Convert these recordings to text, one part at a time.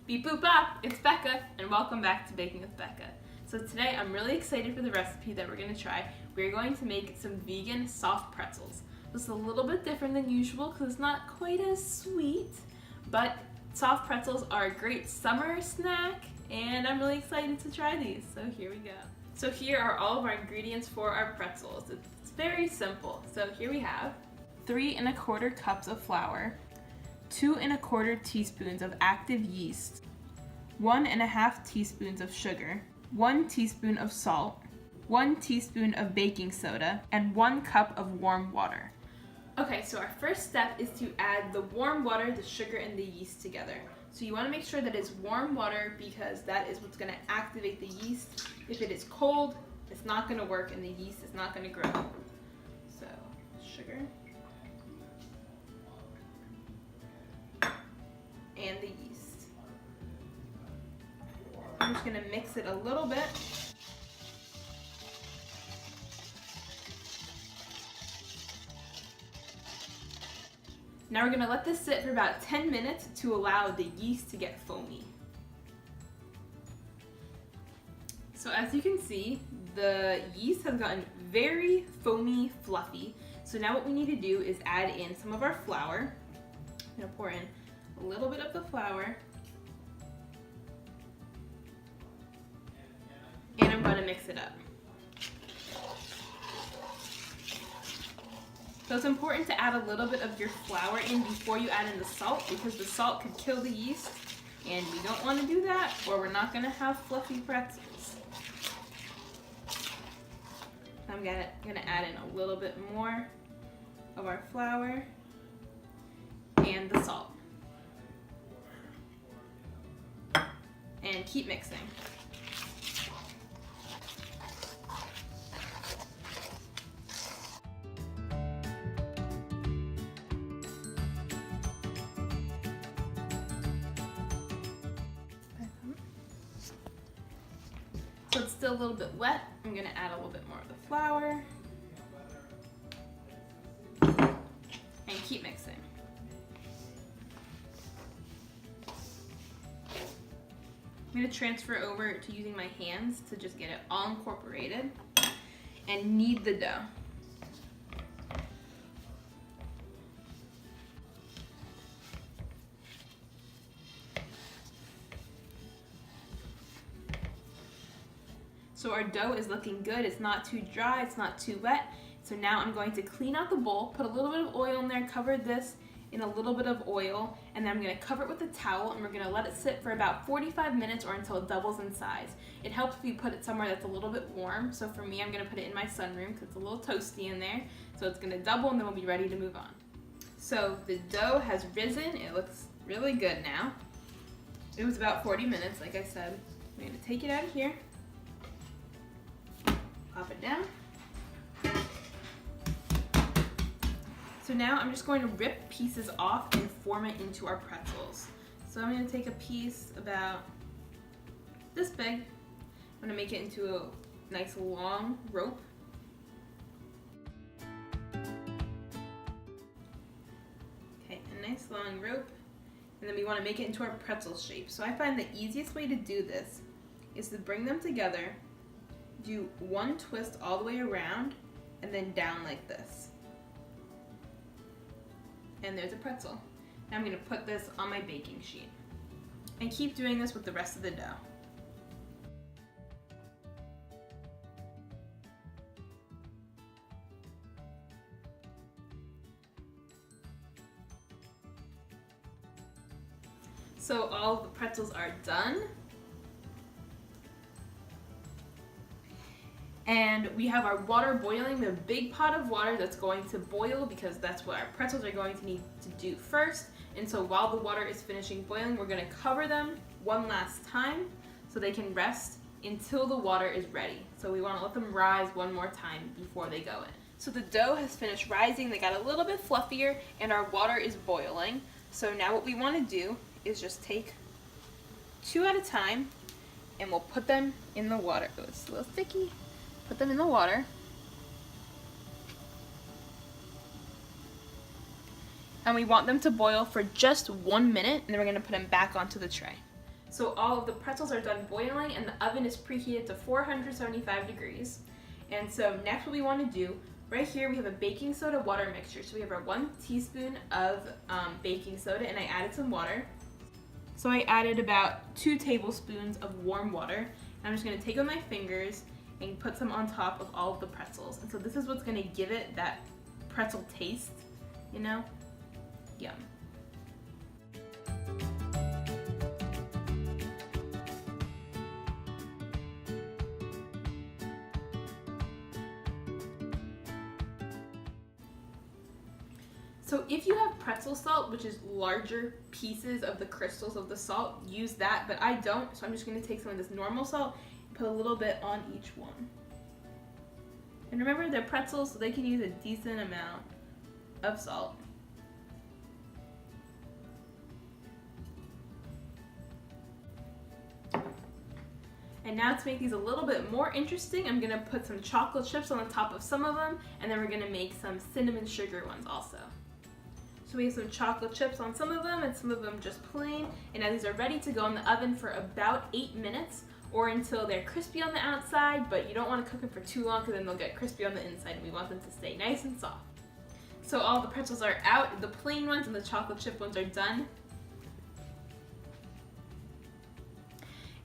Beep boop bop, it's Becca, and welcome back to Baking with Becca. So today I'm really excited for the recipe that we're going to try. We're going to make some vegan soft pretzels. This is a little bit different than usual because it's not quite as sweet, but soft pretzels are a great summer snack, and I'm really excited to try these, so here we go. So here are all of our ingredients for our pretzels. It's very simple. So here we have 3 1/4 cups of flour, 2 1/4 teaspoons of active yeast, 1 1/2 teaspoons of sugar, 1 teaspoon of salt, 1 teaspoon of baking soda, and 1 cup of warm water. Okay, so our first step is to add the warm water, the sugar, and the yeast together. So you want to make sure that it's warm water because that is what's going to activate the yeast. If it is cold, it's not going to work and the yeast is not going to grow. So, sugar. And the yeast. I'm just going to mix it a little bit. Now we're going to let this sit for about 10 minutes to allow the yeast to get foamy. So as you can see, the yeast has gotten very foamy, fluffy. So now what we need to do is add in some of our flour. I'm going to pour in a little bit of the flour, and I'm going to mix it up. So it's important to add a little bit of your flour in before you add in the salt because the salt could kill the yeast, and we don't want to do that or we're not going to have fluffy pretzels. I'm going to add in a little bit more of our flour and the salt. And keep mixing. So it's still a little bit wet. I'm going to add a little bit more of the flour. And keep mixing. I'm going to transfer over to using my hands to just get it all incorporated and knead the dough. So our dough is looking good. It's not too dry, it's not too wet. So now I'm going to clean out the bowl, put a little bit of oil in there, cover this in a little bit of oil, and then I'm going to cover it with a towel and we're going to let it sit for about 45 minutes or until it doubles in size. It helps if you put it somewhere that's a little bit warm. So for me, I'm going to put it in my sunroom because it's a little toasty in there. So it's going to double and then we'll be ready to move on. So the dough has risen. It looks really good now. It was about 40 minutes, like I said. I'm going to take it out of here. Pop it down. So now I'm just going to rip pieces off and form it into our pretzels. So I'm going to take a piece about this big. I'm going to make it into a nice long rope. Okay, a nice long rope. And then we want to make it into our pretzel shape. So I find the easiest way to do this is to bring them together, do one twist all the way around, and then down like this. And there's a pretzel. Now I'm going to put this on my baking sheet. And keep doing this with the rest of the dough. So all of the pretzels are done. And we have our water boiling. We have a big pot of water that's going to boil because that's what our pretzels are going to need to do first. And so while the water is finishing boiling, we're going to cover them one last time so they can rest until the water is ready. So we want to let them rise one more time before they go in. So the dough has finished rising. They got a little bit fluffier and our water is boiling. So now what we want to do is just take 2 at a time and we'll put them in the water. Oh, it's a little sticky. Put them in the water. and we want them to boil for just 1 minute, and then we're going to put them back onto the tray. So all of the pretzels are done boiling and the oven is preheated to 475 degrees. And so next what we want to do, right here we have a baking soda water mixture. So we have our 1 teaspoon of baking soda, and I added some water. So I added about 2 tablespoons of warm water. And I'm just going to take with my fingers and put some on top of all of the pretzels. And so this is what's going to give it that pretzel taste, you know? Yum. So if you have pretzel salt, which is larger pieces of the crystals of the salt, use that, but I don't, so I'm just going to take some of this normal salt and put a little bit on each one. And remember, they're pretzels, so they can use a decent amount of salt. And now to make these a little bit more interesting, I'm going to put some chocolate chips on the top of some of them, and then we're going to make some cinnamon sugar ones also. So we have some chocolate chips on some of them and some of them just plain. And now these are ready to go in the oven for about 8 minutes or until they're crispy on the outside, but you don't want to cook them for too long because then they'll get crispy on the inside and we want them to stay nice and soft. So all the pretzels are out, the plain ones and the chocolate chip ones are done.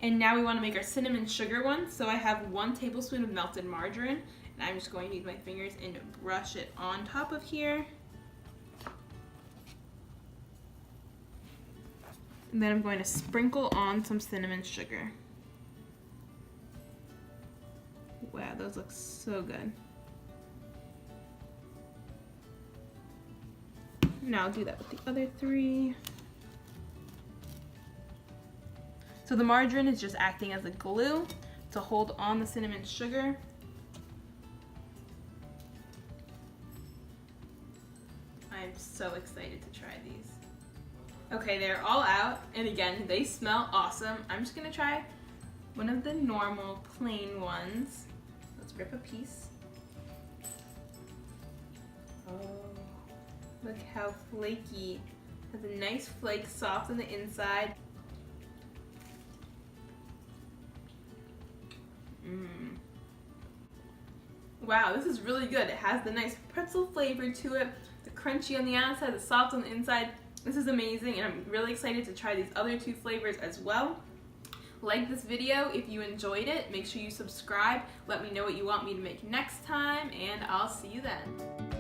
And now we want to make our cinnamon sugar ones. So I have 1 tablespoon of melted margarine, and I'm just going to use my fingers and brush it on top of here. And then I'm going to sprinkle on some cinnamon sugar. Wow, those look so good. Now I'll do that with the other 3. So the margarine is just acting as a glue to hold on the cinnamon sugar. I'm so excited to try these. Okay, they're all out, and again, they smell awesome. I'm just gonna try one of the normal plain ones. Let's rip a piece. Oh, look how flaky. It has a nice flake, soft on the inside. Wow, this is really good. It has the nice pretzel flavor to it, the crunchy on the outside, the soft on the inside. This is amazing, and I'm really excited to try these other 2 flavors as well. Like this video if you enjoyed it. Make sure you subscribe. Let me know what you want me to make next time, and I'll see you then.